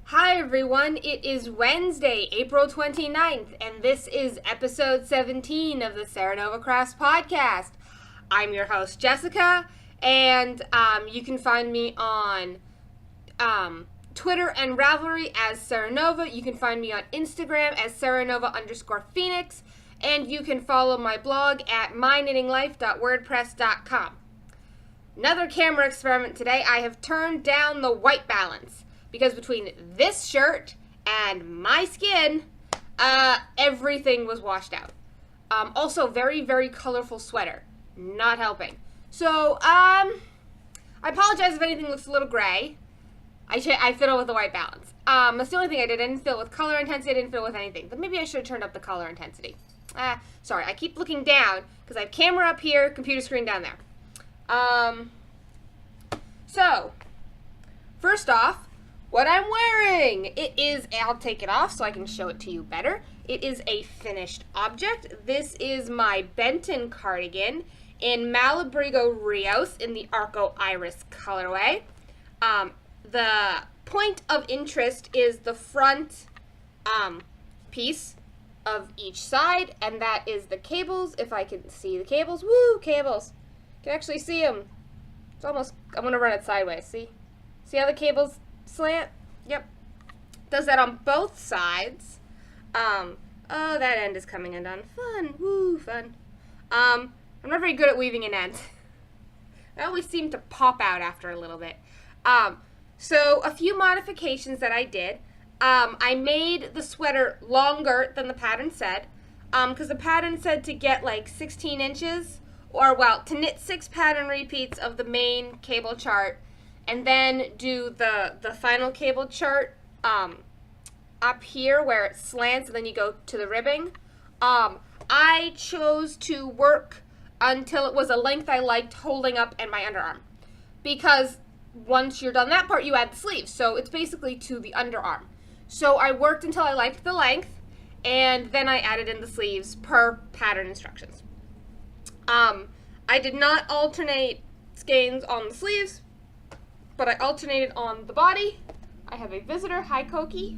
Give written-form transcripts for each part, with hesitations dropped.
Hi everyone, it is Wednesday, April 29th, and this is episode 17 of the Serenova Crafts podcast. I'm your host, Jessica, and you can find me on Twitter and Ravelry as Serenova. You can find me on Instagram as Serenova_Phoenix, and you can follow my blog at myknittinglife.wordpress.com. Another camera experiment today. I have turned down the white balance because between this shirt and my skin, everything was washed out. Also, very, very colorful sweater. Not helping. So, I apologize if anything looks a little gray. I fiddle with the white balance. That's the only thing I did. I didn't fiddle with color intensity. I didn't fiddle with anything. But maybe I should have turned up the color intensity. Sorry. I keep looking down because I have camera up here, computer screen down there. So, first off, what I'm wearing. I'll take it off so I can show it to you better. It is a finished object. This is my Benton cardigan in Malabrigo Rios in the Arco Iris colorway. The point of interest is the front piece of each side, and that is the cables. If I can see the cables, woo, cables. You can actually see them. It's almost, I'm going to run it sideways, see? See how the cables slant? Yep. Does that on both sides. Oh, that end is coming undone. Fun. Woo, fun. I'm not very good at weaving an end. I always seem to pop out after a little bit. So a few modifications that I did. I made the sweater longer than the pattern said, because the pattern said to get like 16 inches, to knit 6 pattern repeats of the main cable chart, and then do the final cable chart up here where it slants, and then you go to the ribbing. I chose to work until it was a length I liked holding up in my underarm, because once you're done that part, you add the sleeves, so it's basically to the underarm. So I worked until I liked the length, and then I added in the sleeves per pattern instructions. I did not alternate skeins on the sleeves, but I alternated on the body. I have a visitor. Hi, Koki.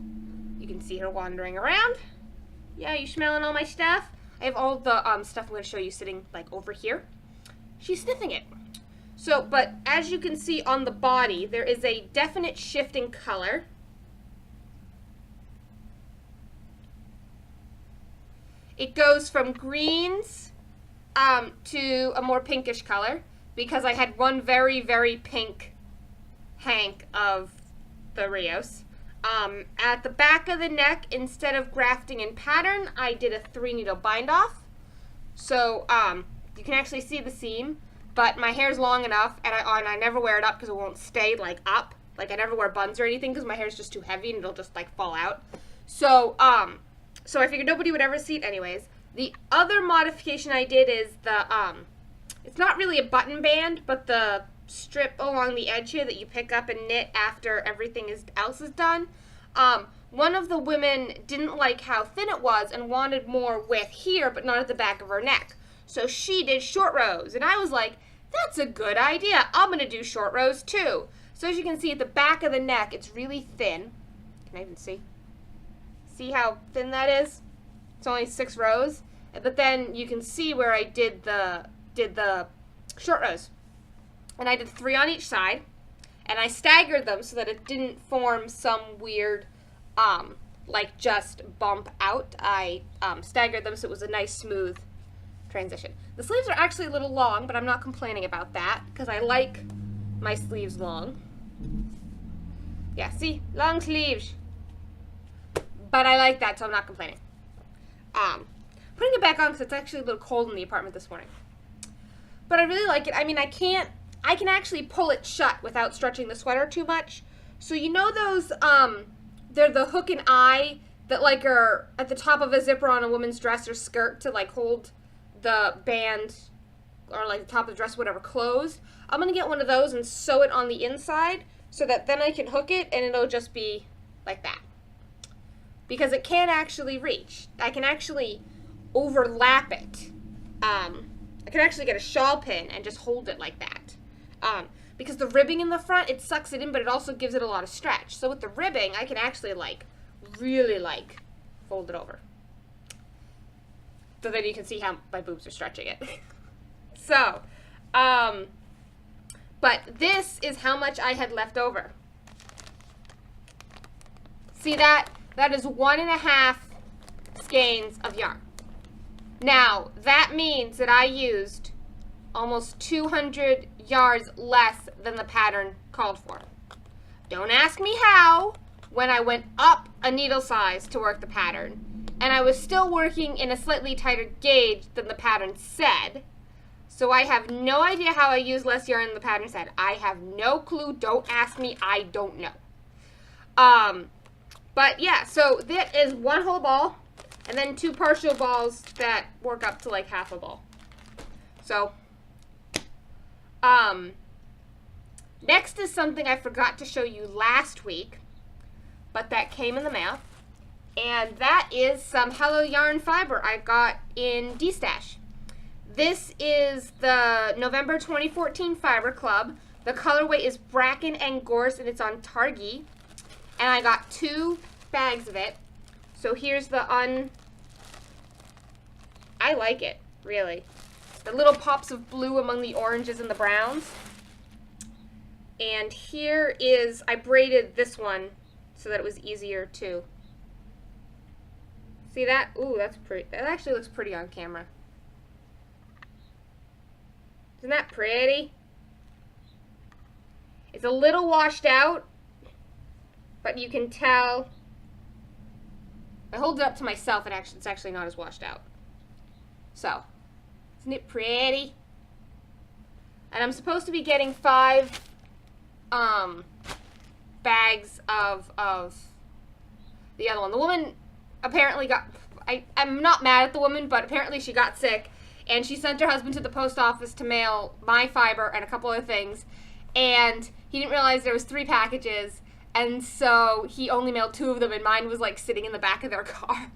You can see her wandering around. Yeah, you smelling all my stuff? I have all the stuff I'm going to show you sitting like over here. She's sniffing it. So, but as you can see on the body, there is a definite shift in color. It goes from greens to a more pinkish color because I had one very, very pink hank of the Rios. At the back of the neck, instead of grafting in pattern, I did a 3-needle bind off. So you can actually see the seam, but my hair's long enough, and I never wear it up because it won't stay like up. Like I never wear buns or anything because my hair's just too heavy and it'll just like fall out. So so I figured nobody would ever see it anyways. The other modification I did is it's not really a button band, but the strip along the edge here that you pick up and knit after everything else is done. One of the women didn't like how thin it was and wanted more width here, but not at the back of her neck. So she did short rows, and I was like, that's a good idea. I'm going to do short rows too. So as you can see at the back of the neck, it's really thin. Can I even see? See how thin that is? It's only 6 rows. But then you can see where I did the short rows. And I did 3 on each side. And I staggered them so that it didn't form some weird, like just bump out. I staggered them so it was a nice smooth transition. The sleeves are actually a little long, but I'm not complaining about that because I like my sleeves long. Yeah, see? Long sleeves. But I like that, so I'm not complaining. Putting it back on because it's actually a little cold in the apartment this morning. But I really like it. I mean, I can actually pull it shut without stretching the sweater too much. So you know those, they're the hook and eye that like are at the top of a zipper on a woman's dress or skirt to like hold the band or like the top of the dress, whatever, closed. I'm going to get one of those and sew it on the inside so that then I can hook it and it'll just be like that. Because it can actually reach. I can actually overlap it. I can actually get a shawl pin and just hold it like that. because the ribbing in the front, it sucks it in, but it also gives it a lot of stretch. So with the ribbing, I can actually really fold it over. So then you can see how my boobs are stretching it. So, but this is how much I had left over. See that? That is 1.5 skeins of yarn. Now, that means that I used almost 200 yards less than the pattern called for. Don't ask me how, when I went up a needle size to work the pattern, and I was still working in a slightly tighter gauge than the pattern said. So I have no idea how I used less yarn than the pattern said. I have no clue. Don't ask me. I don't know. But yeah, so that is one whole ball, and then 2 partial balls that work up to like half a ball. So, next is something I forgot to show you last week, but that came in the mail, and that is some Hello Yarn fiber I got in D-Stash. This is the November 2014 Fiber Club. The colorway is Bracken and Gorse, and it's on Targhee. And I got 2 bags of it. So here's the I like it, really. The little pops of blue among the oranges and the browns. And here is, I braided this one so that it was easier to see that. Ooh, that's pretty. That actually looks pretty on camera. Isn't that pretty? It's a little washed out, but you can tell. I hold it up to myself, and it's actually not as washed out. So, isn't it pretty? And I'm supposed to be getting 5 bags of the other one. The woman apparently got, I'm not mad at the woman, but apparently she got sick, and she sent her husband to the post office to mail my fiber and a couple other things, and he didn't realize there was 3 packages, and so he only mailed 2 of them, and mine was like sitting in the back of their car.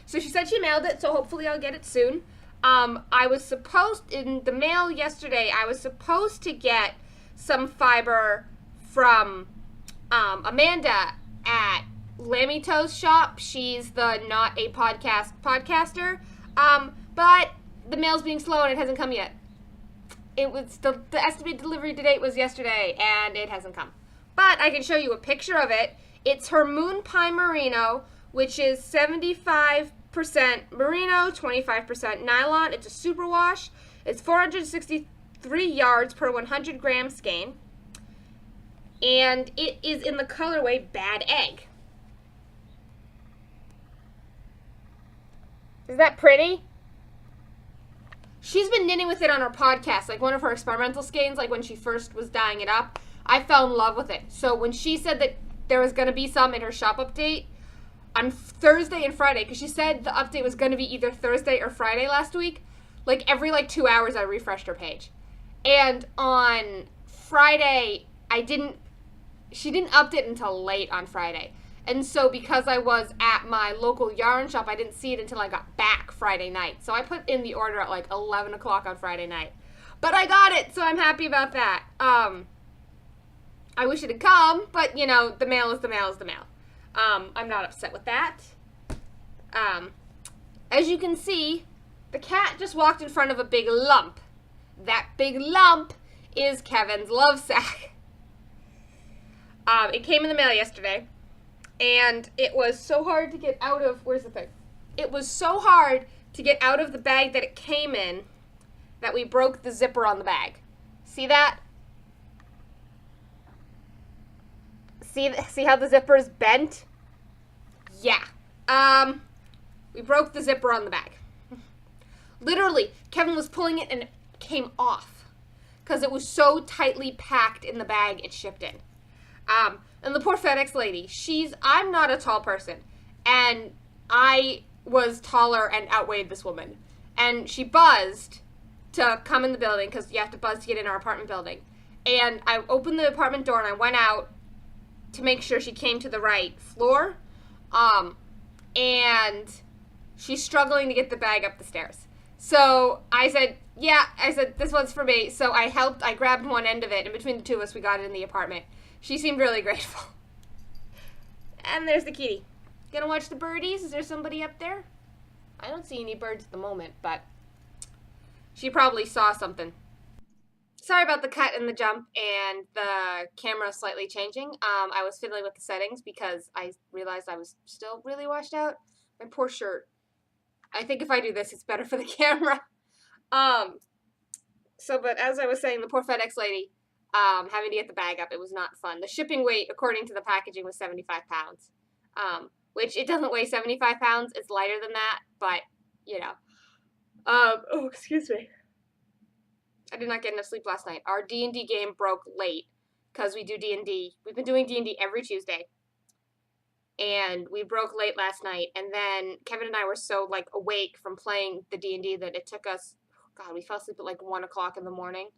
So she said she mailed it, so hopefully I'll get it soon. I was supposed, in the mail yesterday, I was supposed to get some fiber from Amanda at Lammy Toes shop. She's the Not a podcaster. But the mail's being slow and it hasn't come yet. It was the estimated delivery date was yesterday, and it hasn't come. But I can show you a picture of it. It's her Moon Pie Merino, which is 75% merino, 25% nylon. It's a superwash. It's 463 yards per 100 gram skein. And it is in the colorway Bad Egg. Is that pretty? She's been knitting with it on her podcast, like one of her experimental skeins, like when she first was dyeing it up. I fell in love with it. So when she said that there was going to be some in her shop update on Thursday and Friday, because she said the update was going to be either Thursday or Friday last week, like every 2 hours I refreshed her page. And on Friday, she didn't update until late on Friday. And so because I was at my local yarn shop, I didn't see it until I got back Friday night. So I put in the order at 11 o'clock on Friday night. But I got it, so I'm happy about that. I wish it had come, but, the mail is the mail is the mail. I'm not upset with that. As you can see, the cat just walked in front of a big lump. That big lump is Kevin's love sack. It came in the mail yesterday, and it was so hard to get out of, where's the thing? It was so hard to get out of the bag that it came in that we broke the zipper on the bag. See that? See how the zipper is bent? Yeah. We broke the zipper on the bag. Literally, Kevin was pulling it and it came off because it was so tightly packed in the bag it shipped in. And the poor FedEx lady, I'm not a tall person, and I was taller and outweighed this woman. And she buzzed to come in the building, because you have to buzz to get in our apartment building. And I opened the apartment door and I went out to make sure she came to the right floor. And she's struggling to get the bag up the stairs. So I said, yeah, I said, this one's for me. So I grabbed one end of it, and between the two of us, we got it in the apartment. She seemed really grateful. And there's the kitty. Gonna watch the birdies? Is there somebody up there? I don't see any birds at the moment, but she probably saw something. Sorry about the cut and the jump and the camera slightly changing. I was fiddling with the settings because I realized I was still really washed out. My poor shirt. I think if I do this, it's better for the camera. But as I was saying, the poor FedEx lady, having to get the bag up, it was not fun. The shipping weight, according to the packaging, was 75 pounds. Which it doesn't weigh 75 pounds. It's lighter than that, but, you know. Oh, excuse me. I did not get enough sleep last night. Our D&D game broke late because we do D&D. We've been doing D&D every Tuesday. And we broke late last night. And then Kevin and I were so, like, awake from playing the D&D that it took us, God, we fell asleep at, like, 1 o'clock in the morning.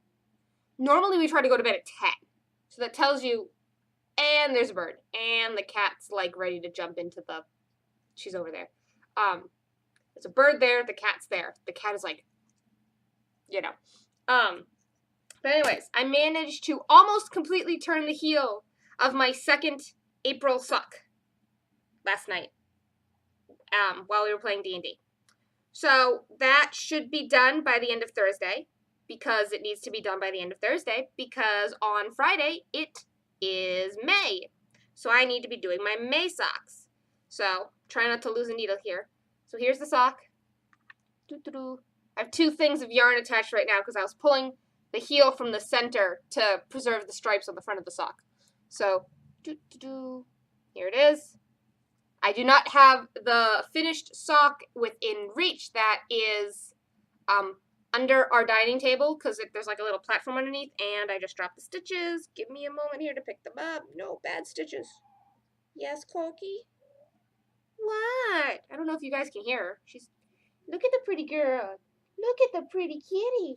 Normally we try to go to bed at 10. So that tells you, and there's a bird. And the cat's, like, ready to jump into the, she's over there. There's a bird there, the cat's there. The cat is, like, you know. But anyways, I managed to almost completely turn the heel of my second April sock last night, while we were playing D&D. So that should be done by the end of Thursday, because it needs to be done by the end of Thursday, because on Friday it is May. So I need to be doing my May socks. So try not to lose a needle here. So here's the sock. Doo-doo-doo. I have 2 things of yarn attached right now because I was pulling the heel from the center to preserve the stripes on the front of the sock. So, here it is. I do not have the finished sock within reach that is under our dining table because there's like a little platform underneath, and I just dropped the stitches. Give me a moment here to pick them up. No bad stitches. Yes, Corky? What? I don't know if you guys can hear her. Look at the pretty girl. Look at the pretty kitty.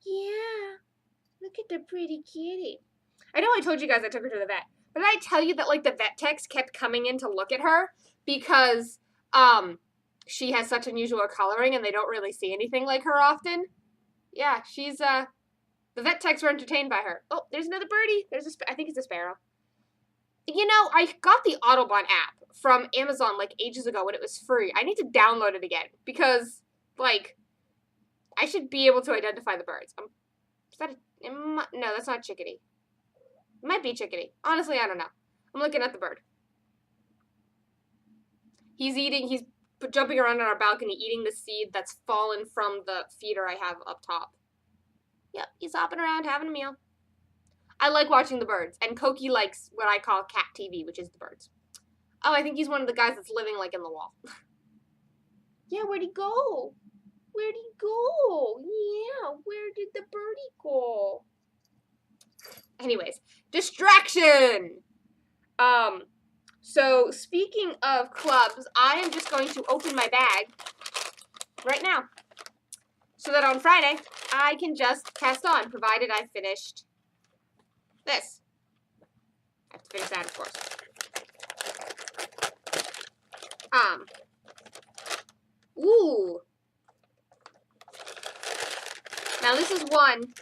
Yeah. Look at the pretty kitty. I know I told you guys I took her to the vet. But did I tell you that, like, the vet techs kept coming in to look at her because she has such unusual coloring and they don't really see anything like her often? Yeah, she's, the vet techs were entertained by her. Oh, there's another birdie. I think it's a sparrow. You know, I got the Audubon app from Amazon, like, ages ago when it was free. I need to download it again because, like, I should be able to identify the birds. No, that's not chickadee. It might be chickadee. Honestly, I don't know. I'm looking at the bird. He's jumping around on our balcony, eating the seed that's fallen from the feeder I have up top. Yep, he's hopping around, having a meal. I like watching the birds, and Koki likes what I call cat TV, which is the birds. Oh, I think he's one of the guys that's living, like, in the wall. Yeah, where'd he go? Where'd he go? Yeah, where did the birdie go? Anyways, distraction! So speaking of clubs, I am just going to open my bag right now so that on Friday I can just cast on, provided I've finished this. I have to finish that, of course. Ooh. Now this is one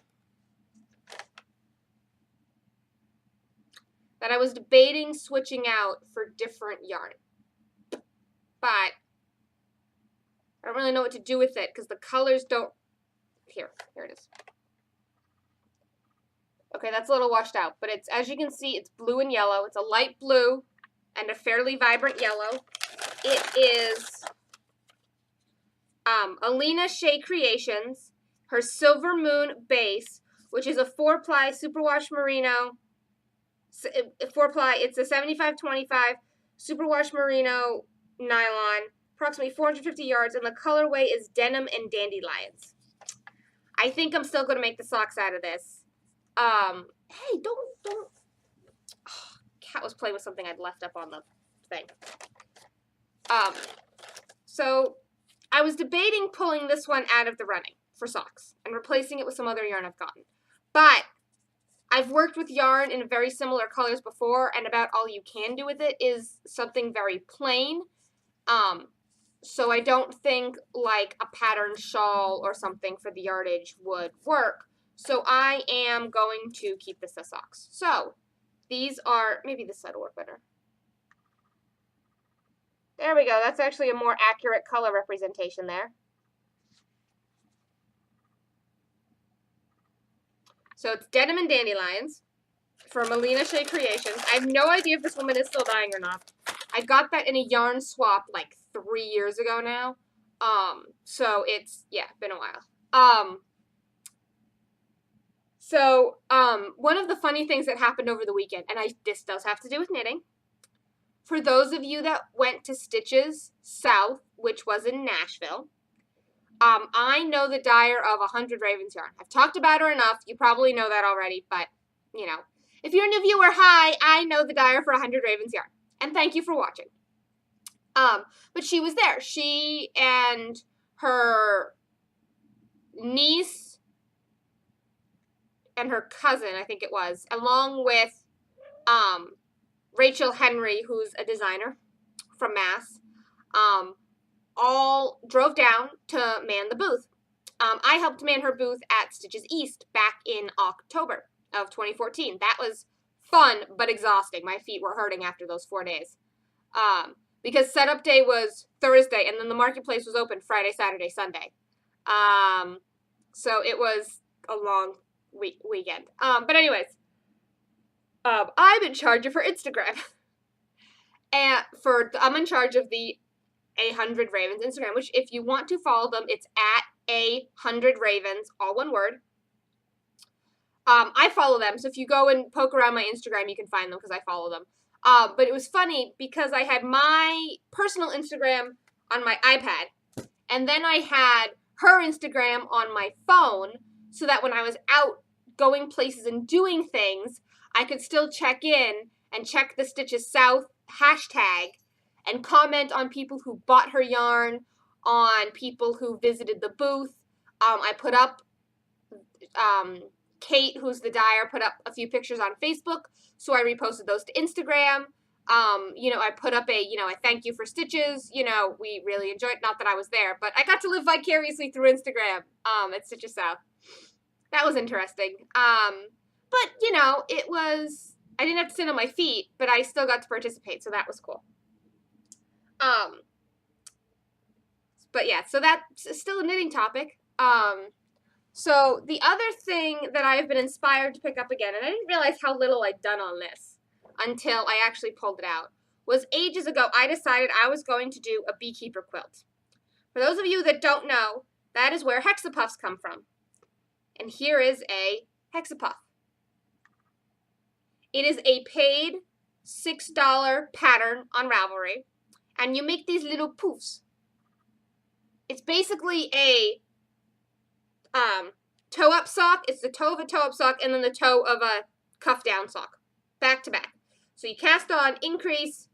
that I was debating switching out for different yarn. But I don't really know what to do with it because the colors don't... Here it is. Okay, that's a little washed out, but it's, as you can see, it's blue and yellow. It's a light blue and a fairly vibrant yellow. It is Alina Shea Creations, her Silver Moon base, which is a 4-ply superwash merino. 4-ply, it's a 75-25 superwash merino nylon, approximately 450 yards, and the colorway is denim and dandelions. I think I'm still going to make the socks out of this. Hey, don't. Oh, cat was playing with something I'd left up on the thing. So I was debating pulling this one out of the running for socks and replacing it with some other yarn I've gotten. But I've worked with yarn in very similar colors before, and about all you can do with it is something very plain. so I don't think like a patterned shawl or something for the yardage would work. So I am going to keep this as socks. So these are, maybe this side will work better. There we go. That's actually a more accurate color representation there. So it's Denim and Dandelions for Melina Shea Creations. I have no idea if this woman is still dying or not. I got that in a yarn swap like 3 years ago now. So it's, yeah, been a while. One of the funny things that happened over the weekend, and this does have to do with knitting. For those of you that went to Stitches South, which was in Nashville, I know the dyer of 100 Ravens yarn. I've talked about her enough. You probably know that already, but, you know. If you're a new viewer, hi, I know the dyer for 100 Ravens yarn. And thank you for watching. But she was there. She and her niece and her cousin, I think it was, along with Rachel Henry, who's a designer from Mass, all drove down to man the booth. I helped man her booth at Stitches East back in October of 2014. That was fun, but exhausting. My feet were hurting after those 4 days. Because setup day was Thursday, and then the marketplace was open Friday, Saturday, Sunday. So it was a long weekend. But anyways, I'm in charge of her Instagram. I'm in charge of the 100 Ravens Instagram, which if you want to follow them, it's at 100 Ravens, all one word. I follow them, so if you go and poke around my Instagram, you can find them because I follow them. But it was funny because I had my personal Instagram on my iPad, and then I had her Instagram on my phone, so that when I was out going places and doing things, I could still check in and check the Stitches South hashtag and comment on people who bought her yarn, on people who visited the booth. I put up, Kate, who's the dyer, put up a few pictures on Facebook, so I reposted those to Instagram. I put up a thank you for Stitches. We really enjoyed, not that I was there, but I got to live vicariously through Instagram at Stitches South. That was interesting. But, it was, I didn't have to sit on my feet, but I still got to participate, so that was cool. But yeah, so that's still a knitting topic. So the other thing that I have been inspired to pick up again, and I didn't realize how little I'd done on this until I actually pulled it out, was ages ago I decided I was going to do a beekeeper quilt. For those of you that don't know, that is where hexapuffs come from. And here is a hexapuff. It is a paid $6 pattern on Ravelry, and you make these little poofs. It's basically a toe-up sock. It's the toe of a toe-up sock and then the toe of a cuff-down sock, back to back. So you cast on, increase,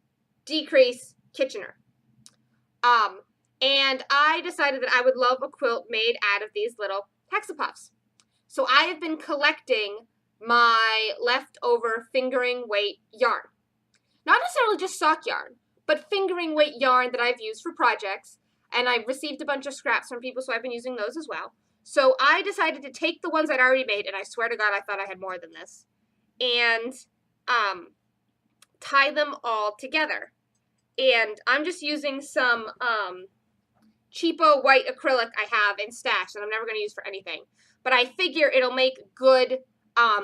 decrease, Kitchener. And I decided that I would love a quilt made out of these little hexapuffs. So I have been collecting my leftover fingering weight yarn. Not necessarily just sock yarn, but fingering weight yarn that I've used for projects. And I've received a bunch of scraps from people, so I've been using those as well. So I decided to take the ones I'd already made, and I swear to God I thought I had more than this, and tie them all together. And I'm just using some cheapo white acrylic I have in stash that I'm never going to use for anything. But I figure it'll make good,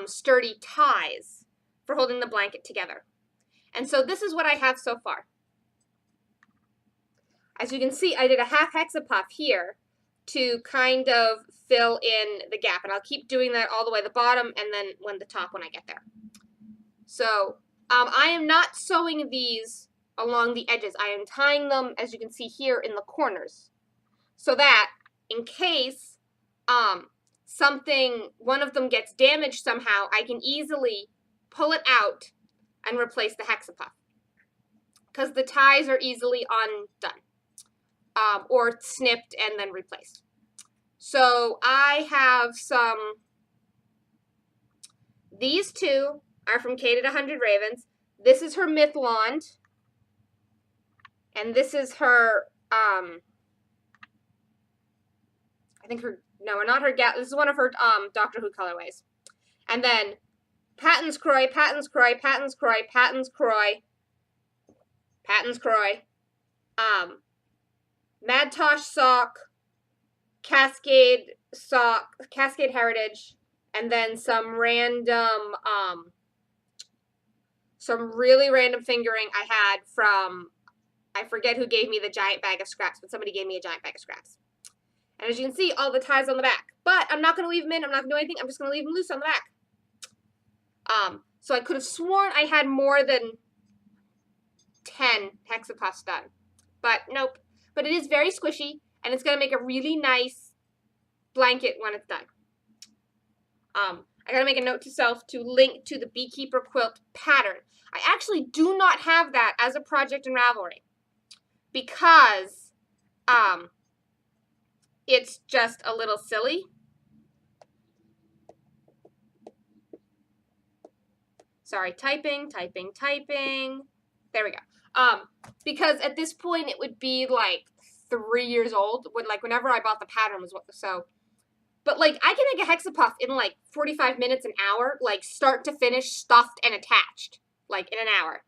sturdy ties for holding the blanket together. And so this is what I have so far. As you can see, I did a half hexapuff here to kind of fill in the gap. And I'll keep doing that all the way to the bottom and then the top when I get there. So I am not sewing these along the edges. I am tying them, as you can see here, in the corners. So that in case one of them gets damaged somehow, I can easily pull it out and replace the hexapuff. Because the ties are easily undone. Or snipped and then replaced. So I have these two are from Kate at 100 Ravens. This is her Mythlond. And this is her I think her, no, not her, this is one of her, Doctor Who colorways. And then Patton's Croy, Patton's Croy, Patton's Croy, Patton's Croy, Patton's Croy, Mad Tosh sock, Cascade sock, Cascade Heritage, and then some random, some really random fingering I had from, I forget who gave me the giant bag of scraps, but somebody gave me a giant bag of scraps. And as you can see, all the ties on the back. But I'm not going to leave them in. I'm not going to do anything. I'm just going to leave them loose on the back. So I could have sworn I had more than 10 hexapuffs done. But nope. But it is very squishy, and it's going to make a really nice blanket when it's done. I got to make a note to self to link to the Beekeeper quilt pattern. I actually do not have that as a project in Ravelry because it's just a little silly. Sorry, typing. There we go. Because at this point it would be like 3 years old. Whenever I bought the pattern was so. But like I can make a hexapuff in like 45 minutes, an hour, like start to finish, stuffed and attached, like in an hour,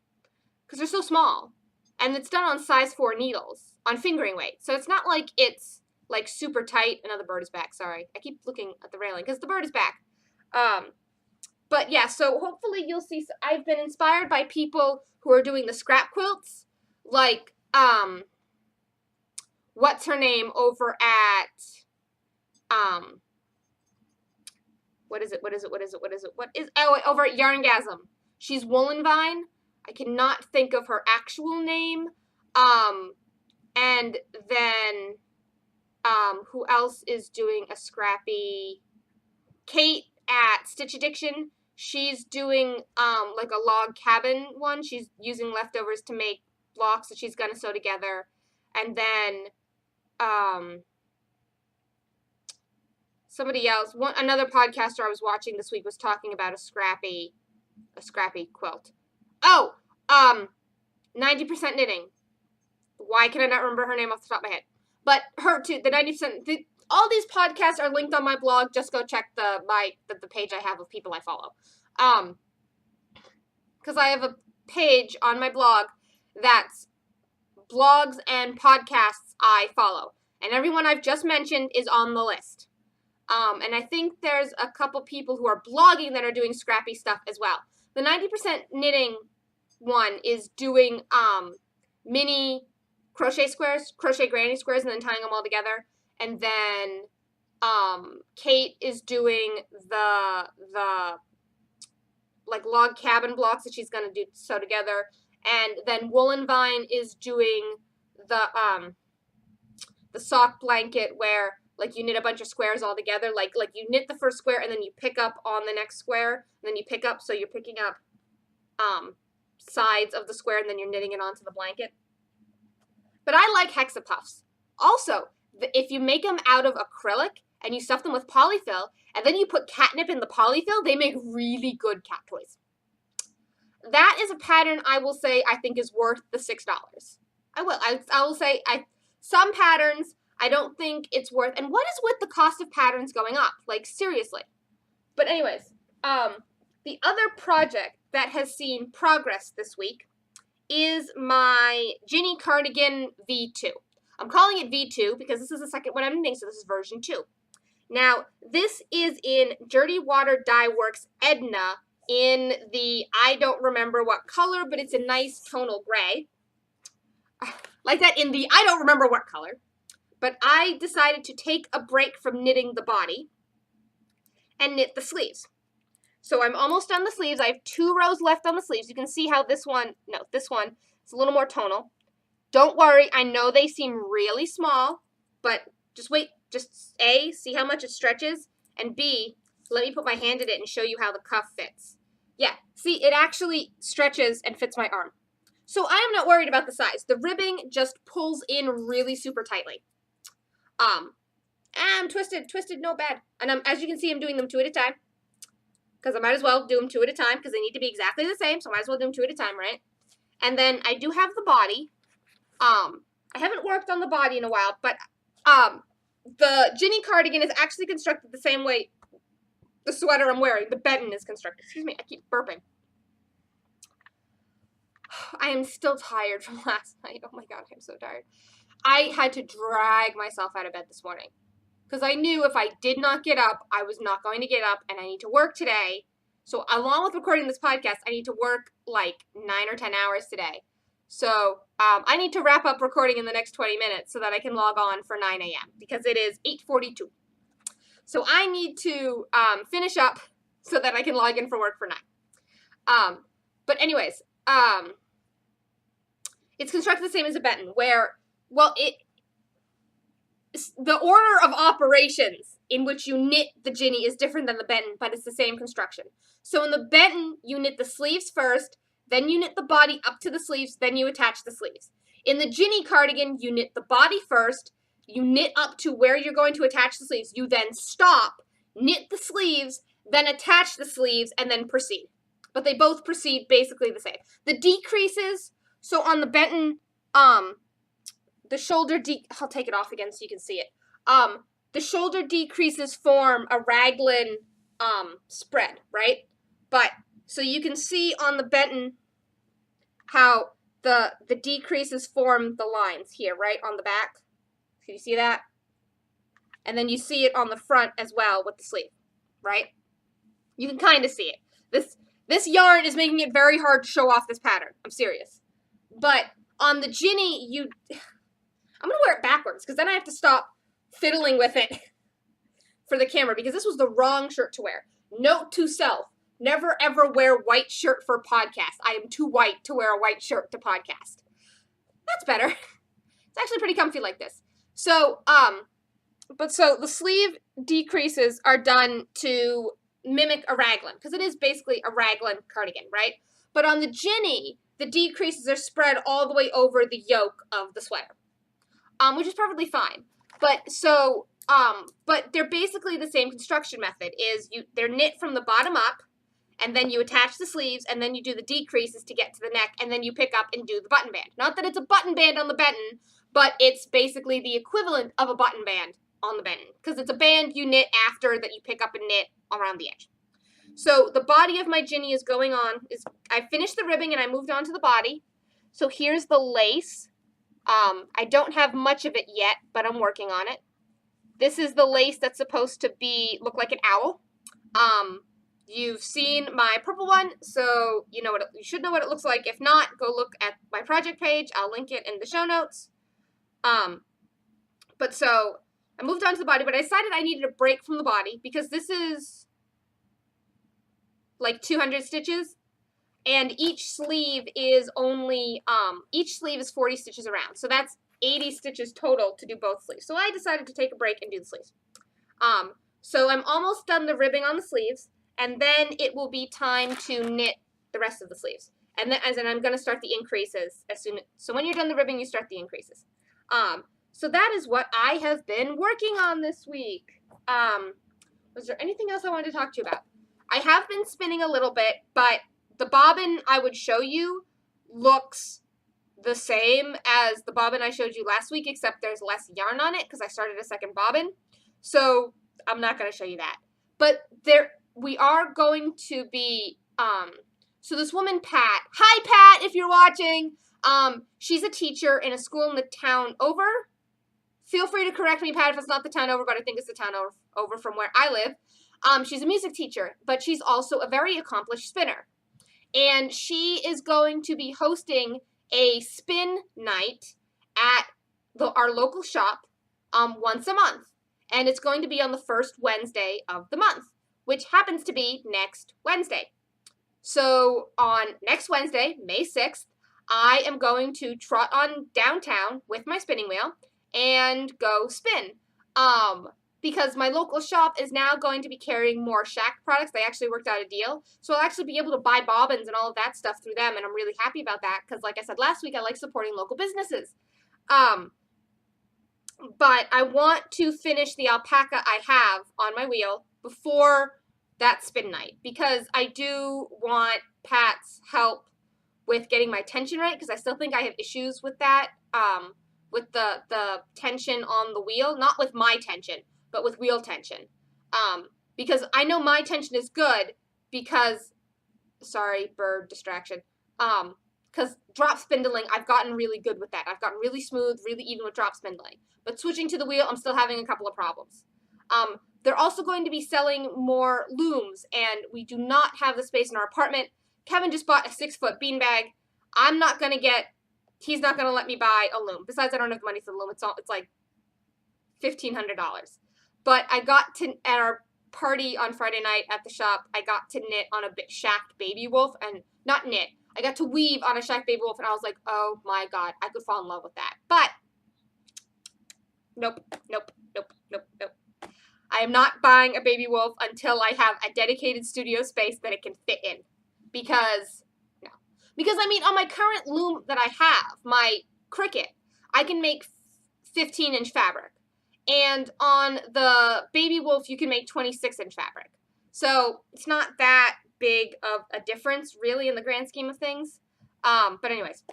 because they're so small, and it's done on size 4 needles on fingering weight. So it's not like it's like super tight. Another bird is back. Sorry, I keep looking at the railing because the bird is back. But yeah, so hopefully you'll see. I've been inspired by people who are doing the scrap quilts, like, what's her name over at, over at Yarngasm. She's Woolenvine. I cannot think of her actual name. And then, who else is doing a scrappy? Kate at Stitch Addiction. She's doing, like a log cabin one. She's using leftovers to make blocks that she's gonna sew together. And then, somebody else, another podcaster I was watching this week was talking about a scrappy quilt. Oh, 90% knitting. Why can I not remember her name off the top of my head? But her too, the 90%, all these podcasts are linked on my blog. Just go check the page I have of people I follow. Because I have a page on my blog that's blogs and podcasts I follow. And everyone I've just mentioned is on the list. And I think there's a couple people who are blogging that are doing scrappy stuff as well. The 90% knitting one is doing mini crochet squares, crochet granny squares, and then tying them all together. And then Kate is doing the like log cabin blocks that she's gonna sew together. And then Woolenvine is doing the sock blanket where like you knit a bunch of squares all together. Like you knit the first square and then you pick up on the next square, and then you pick up, so you're picking up sides of the square and then you're knitting it onto the blanket. But I like hexapuffs. Also, if you make them out of acrylic and you stuff them with polyfill and then you put catnip in the polyfill, they make really good cat toys. That is a pattern I will say I think is worth the $6. I will say some patterns I don't think it's worth. And what is with the cost of patterns going up? Like, seriously. But anyways, the other project that has seen progress this week is my Ginny Cardigan V2. I'm calling it V2 because this is the second one I'm knitting, so this is version 2. Now, this is in Dirty Water Dye Works Edna in the, I don't remember what color, but it's a nice tonal gray. Like that in the, I don't remember what color. But I decided to take a break from knitting the body and knit the sleeves. So I'm almost done the sleeves. I have 2 rows left on the sleeves. You can see how this one is a little more tonal. Don't worry, I know they seem really small, but just wait. Just A, see how much it stretches, and B, let me put my hand in it and show you how the cuff fits. Yeah, see, it actually stretches and fits my arm. So I am not worried about the size. The ribbing just pulls in really super tightly. I'm twisted, no bad. And as you can see, I'm doing them 2 at a time. Because I might as well do them 2 at a time because they need to be exactly the same. So I might as well do them 2 at a time, right? And then I do have the body. I haven't worked on the body in a while, but the Ginny cardigan is actually constructed the same way the sweater I'm wearing, the Benton, is constructed. Excuse me, I keep burping. I am still tired from last night. Oh my god, I'm so tired. I had to drag myself out of bed this morning because I knew if I did not get up, I was not going to get up, and I need to work today. So along with recording this podcast, I need to work like 9 or 10 hours today. So I need to wrap up recording in the next 20 minutes so that I can log on for 9 a.m. because it is 8:42. So I need to finish up so that I can log in for work for 9. But anyways, it's constructed the same as a Benton, where, well, the order of operations in which you knit the Ginny is different than the Benton, but it's the same construction. So in the Benton, you knit the sleeves first, then you knit the body up to the sleeves, then you attach the sleeves. In the Ginny cardigan, you knit the body first, you knit up to where you're going to attach the sleeves, you then stop, knit the sleeves, then attach the sleeves, and then proceed. But they both proceed basically the same. The decreases, so on the Benton, the shoulder I'll take it off again so you can see it. The shoulder decreases form a raglan spread, right? But so you can see on the Benton how the decreases form the lines here, right, on the back. Can you see that? And then you see it on the front as well with the sleeve, right? You can kind of see it. This yarn is making it very hard to show off this pattern. I'm serious. But on the Ginny, I'm going to wear it backwards because then I have to stop fiddling with it for the camera because this was the wrong shirt to wear. Note to self, never ever wear white shirt for podcast. I am too white to wear a white shirt to podcast. That's better. It's actually pretty comfy like this. So, so the sleeve decreases are done to mimic a raglan because it is basically a raglan cardigan, right? But on the Ginny, the decreases are spread all the way over the yoke of the sweater. Which is perfectly fine. But so, but they're basically the same construction method. They're knit from the bottom up, and then you attach the sleeves, and then you do the decreases to get to the neck, and then you pick up and do the button band. Not that it's a button band on the Benton, but it's basically the equivalent of a button band on the Benton, because it's a band you knit after that you pick up and knit around the edge. So the body of my Ginny is going on. I finished the ribbing and I moved on to the body. So here's the lace. I don't have much of it yet, but I'm working on it. This is the lace that's supposed to look like an owl. You've seen my purple one, so you should know what it looks like. If not, go look at my project page. I'll link it in the show notes. But so I moved on to the body, but I decided I needed a break from the body because this is like 200 stitches. And each sleeve is 40 stitches around. So that's 80 stitches total to do both sleeves. So I decided to take a break and do the sleeves. So I'm almost done the ribbing on the sleeves, and then it will be time to knit the rest of the sleeves. And then I'm going to start the increases so when you're done the ribbing, you start the increases. So that is what I have been working on this week. Was there anything else I wanted to talk to you about? I have been spinning a little bit, but the bobbin I would show you looks the same as the bobbin I showed you last week, except there's less yarn on it because I started a second bobbin. So I'm not going to show you that. But we are going to be, so this woman, Pat, hi Pat, if you're watching, she's a teacher in a school in the town over. Feel free to correct me, Pat, if it's not the town over, but I think it's the town over from where I live. She's a music teacher, but she's also a very accomplished spinner. And she is going to be hosting a spin night at our local shop once a month. And it's going to be on the first Wednesday of the month, which happens to be next Wednesday. So on next Wednesday, May 6th, I am going to trot on downtown with my spinning wheel and go spin. Because my local shop is now going to be carrying more Shack products. They actually worked out a deal. So I'll actually be able to buy bobbins and all of that stuff through them, and I'm really happy about that because, like I said last week, I like supporting local businesses. But I want to finish the alpaca I have on my wheel before that spin night because I do want Pat's help with getting my tension right because I still think I have issues with that with the tension on the wheel, not with my tension, but with wheel tension. Because I know my tension is good because, sorry, bird distraction. Because drop spindling, I've gotten really good with that. I've gotten really smooth, really even with drop spindling. But switching to the wheel, I'm still having a couple of problems. They're also going to be selling more looms, and we do not have the space in our apartment. Kevin just bought a 6-foot beanbag. I'm not going to get, he's not going to let me buy a loom. Besides, I don't have money for the loom. It's like $1,500. But I got to, at our party on Friday night at the shop, I got to knit on a shacked baby wolf, and not knit. I got to weave on a shacked baby wolf, and I was like, oh my God, I could fall in love with that. But, nope. I am not buying a baby wolf until I have a dedicated studio space that it can fit in. Because, no. Because, I mean, on my current loom that I have, my Cricut, I can make 15-inch fabric. And on the baby wolf, you can make 26-inch fabric. So, it's not that big of a difference, really, in the grand scheme of things. But anyways.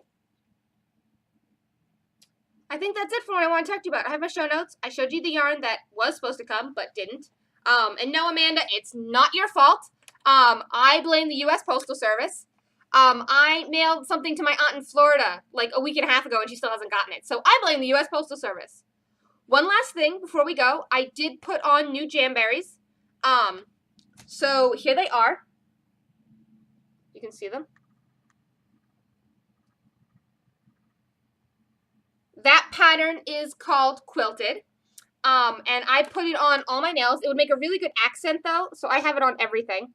I think that's it for what I want to talk to you about. I have my show notes. I showed you the yarn that was supposed to come, but didn't. And no, Amanda, it's not your fault. I blame the U.S. Postal Service. I mailed something to my aunt in Florida like a week and a half ago, and she still hasn't gotten it. So I blame the U.S. Postal Service. One last thing before we go. I did put on new jamberries. So here they are. You can see them. That pattern is called Quilted. And I put it on all my nails. It would make a really good accent, though, so I have it on everything.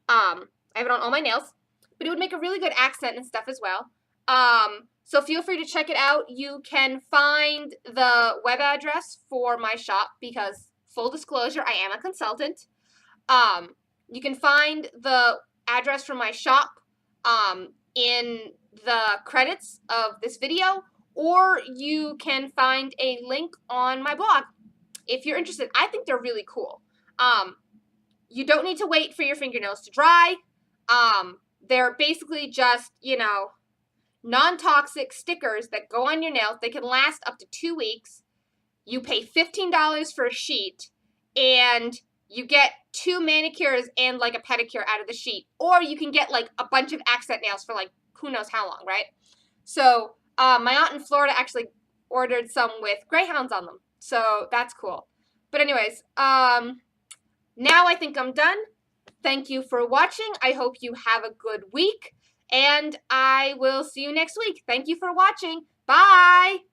I have it on all my nails. But it would make a really good accent and stuff as well. So feel free to check it out. You can find the web address for my shop because, full disclosure, I am a consultant. You can find the address for my shop in the credits of this video, or you can find a link on my blog if you're interested. I think they're really cool. You don't need to wait for your fingernails to dry. They're basically just, you know, non-toxic stickers that go on your nails. They can last up to 2 weeks. You pay $15 for a sheet, and you get 2 manicures and like a pedicure out of the sheet. Or you can get like a bunch of accent nails for like who knows how long, right? So my aunt in Florida actually ordered some with greyhounds on them. So that's cool. But anyways, now I think I'm done. Thank you for watching. I hope you have a good week. And I will see you next week. Thank you for watching. Bye!